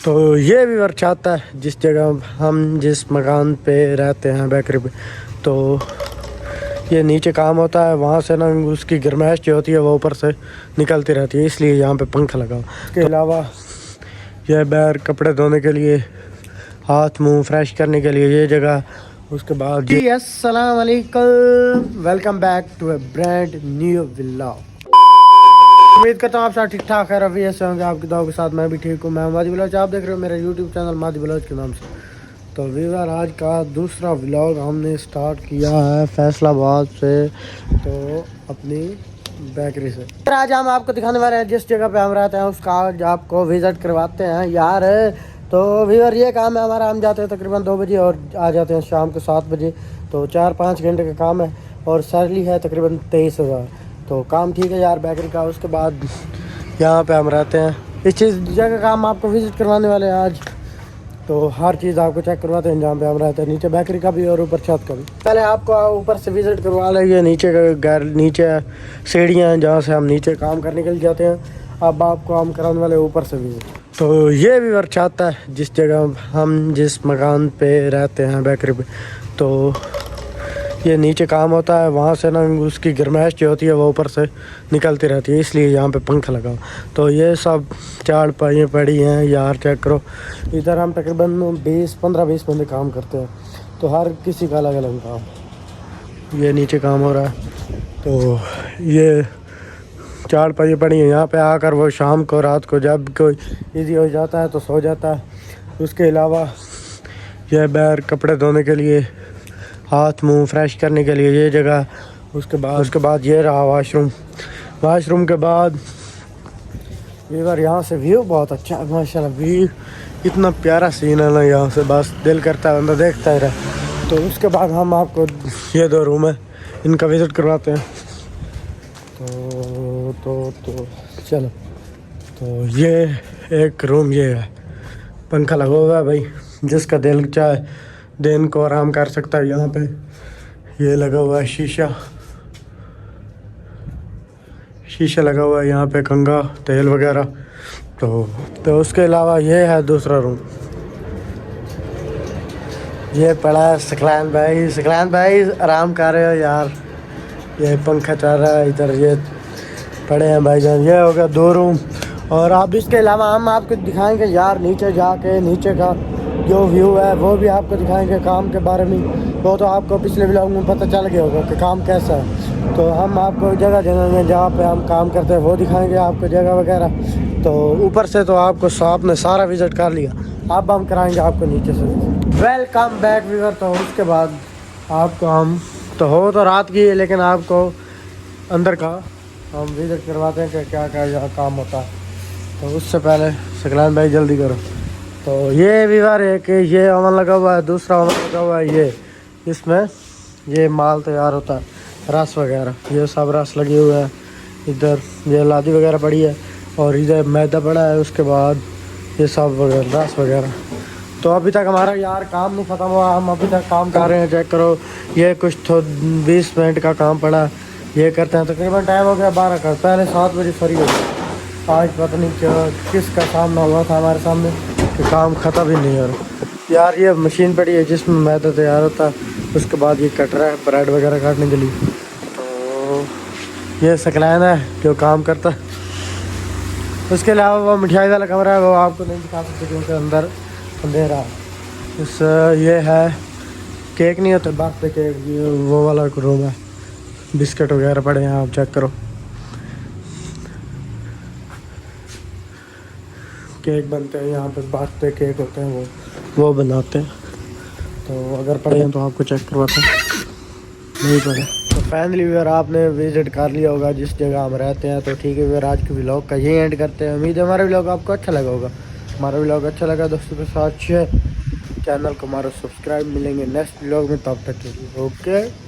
तो ये व्यूअर चाहता है जिस जगह हम जिस मकान पे रहते हैं बेकरी पे, तो ये नीचे काम होता है, वहाँ से ना उसकी गर्माइश जो होती है वो ऊपर से निकलती रहती है, इसलिए यहाँ पे पंखा लगा। इसके अलावा यह बाहर कपड़े धोने के लिए, हाथ मुंह फ्रेश करने के लिए ये जगह। उसके बाद जी अस्सलाम वालेकुम, welcome back to a brand new vlog. उम्मीद करता हूँ आप सब ठीक ठाक है, रवि ऐसे होंगे आपकी दुआओं के साथ। मैं भी ठीक हूँ। मैं मादी बलोच, आप देख रहे हो मेरा यूट्यूब चैनल मादी बलोच के नाम से। तो व्यूअर आज का दूसरा व्लॉग हमने स्टार्ट किया है फैसलाबाद से, तो अपनी बेकरी से। आज हम आपको दिखाने वाले हैं जिस जगह पे हम रहते हैं उसका आज आपको विजिट करवाते हैं यार। तो व्यूअर ये काम है हमारा, हम जाते हैं तकरीबन 2 बजे और आ जाते हैं शाम को 7 बजे। तो 4-5 घंटे का काम है और सैलरी है तकरीबन 23,000। तो काम ठीक है यार बेकरी का। उसके बाद यहाँ पे हम रहते हैं, इस चीज़ जगह का हम आपको विज़िट करवाने वाले हैं आज। तो हर चीज़ आपको चेक करवाते हैं जहाँ पे हम रहते हैं, नीचे बेकरी का भी और ऊपर छत का भी। पहले आपको ऊपर से विज़िट करवा लेंगे, नीचे का घर, नीचे सीढ़ियाँ हैं जहाँ से हम नीचे काम करने के लिए जाते हैं। अब आपको हम कराने वाले ऊपर से विज़िट। तो ये भी वर्क चाहता है जिस जगह हम जिस मकान पे रहते हैं बेकरी पे, तो ये नीचे काम होता है, वहाँ से ना उसकी गर्माइश जो होती है वो ऊपर से निकलती रहती है, इसलिए यहाँ पे पंखा लगा। तो ये सब 4 पाइयाँ पड़ी हैं यार, चेक करो। इधर हम तकरीबन 15-20 बंदे काम करते हैं, तो हर किसी का अलग अलग काम। ये नीचे काम हो रहा है, तो ये 4 पाइयाँ पड़ी हैं। यहाँ पे आकर वो शाम को रात को जब कोई ईजी हो जाता है तो सो जाता है। उसके अलावा यह बाहर कपड़े धोने के लिए, हाथ मुंह फ्रेश करने के लिए ये जगह। उसके बाद ये रहा वाशरूम के बाद व्यूअर यहाँ से व्यू बहुत अच्छा है माशाल्लाह। व्यू इतना प्यारा सीन है ना यहाँ से, बस दिल करता है बंदा देखता ही रहे। तो उसके बाद हम आपको ये 2 रूम है इनका विज़िट करवाते हैं। तो चलो। तो ये एक रूम ये है, पंखा लगा हुआ है भाई, जिसका दिल चाहे दिन को आराम कर सकता है। यहाँ पे ये लगा हुआ है शीशा लगा हुआ है, यहाँ पे कंघा तेल वगैरह। तो उसके अलावा ये है दूसरा रूम, ये पड़ा है। सकलैन भाई आराम कर रहे हो यार, ये पंखा चल रहा है इधर, ये पड़े हैं भाईजान। ये हो गया 2 रूम। और अब इसके अलावा हम आपको दिखाएंगे यार नीचे जाके, नीचे का जो व्यू है वो भी आपको दिखाएंगे। काम के बारे में वो तो आपको पिछले व्लॉग में पता चल गया होगा कि काम कैसा है। तो हम आपको जगह में जहाँ पे हम काम करते हैं वो दिखाएंगे आपको, जगह वगैरह। तो ऊपर से तो आपको आपने सारा विज़िट कर लिया, अब हम कराएंगे आपको नीचे से। Welcome back viewer. तो उसके बाद आपको हम तो हो तो रात की है, लेकिन आपको अंदर का हम विज़िट करवाते हैं कि क्या क्या यहाँ काम होता है। तो उससे पहले सकलान भाई जल्दी करो। तो ये व्यूअर है कि ये ओवन लगा हुआ है, दूसरा ओवन लगा हुआ है ये, इसमें ये माल तैयार होता है, रस वगैरह, ये सब रस लगे हुए हैं। इधर ये लादी वगैरह पड़ी है और इधर मैदा पड़ा है। उसके बाद ये सब वगैरह रस वगैरह। तो अभी तक हमारा यार काम नहीं ख़त्म हुआ, हम अभी तक काम कर रहे हैं। चेक करो, ये कुछ तो 20 मिनट का काम पड़ा, ये करते हैं। तकरीबन टाइम हो गया 12 का, पहले 7 बजे फ्री हो गया। आज पता नहीं क्या किसका सामना हुआ था हमारे सामने कि काम ख़त्म ही नहीं हो रहा यार। ये मशीन पड़ी है जिसमें मैदा तैयार होता है, उसके बाद ये कट रहा है ब्रेड वगैरह काटने के लिए। तो ये सकलैन है जो काम करता है। उसके अलावा वो मिठाई वाला कमरा है, वो आपको नहीं दिखा सकते क्योंकि अंदर अंधेरा है। इस ये है केक नहीं होते बर्थडे केक, ये वो वाला रूम है, बिस्किट वगैरह पड़े हैं, आप चेक करो। केक बनते हैं यहाँ पे, बर्थडे केक होते हैं वो बनाते हैं। तो अगर पड़े हैं तो आपको चेक करवाते हैं, नहीं पड़े तो फाइनली व्यूअर आपने विजिट कर लिया होगा जिस जगह हम रहते हैं। तो ठीक है व्यूअर, आज के व्लॉग का यही एंड करते हैं। उम्मीद है हमारा व्लॉग आपको अच्छा लगा होगा। हमारा व्लॉग अच्छा लगा दोस्तों के साथ शेयर, चैनल को हमारा सब्सक्राइब। मिलेंगे नेक्स्ट व्लॉग में, तब तक के लिए ओके।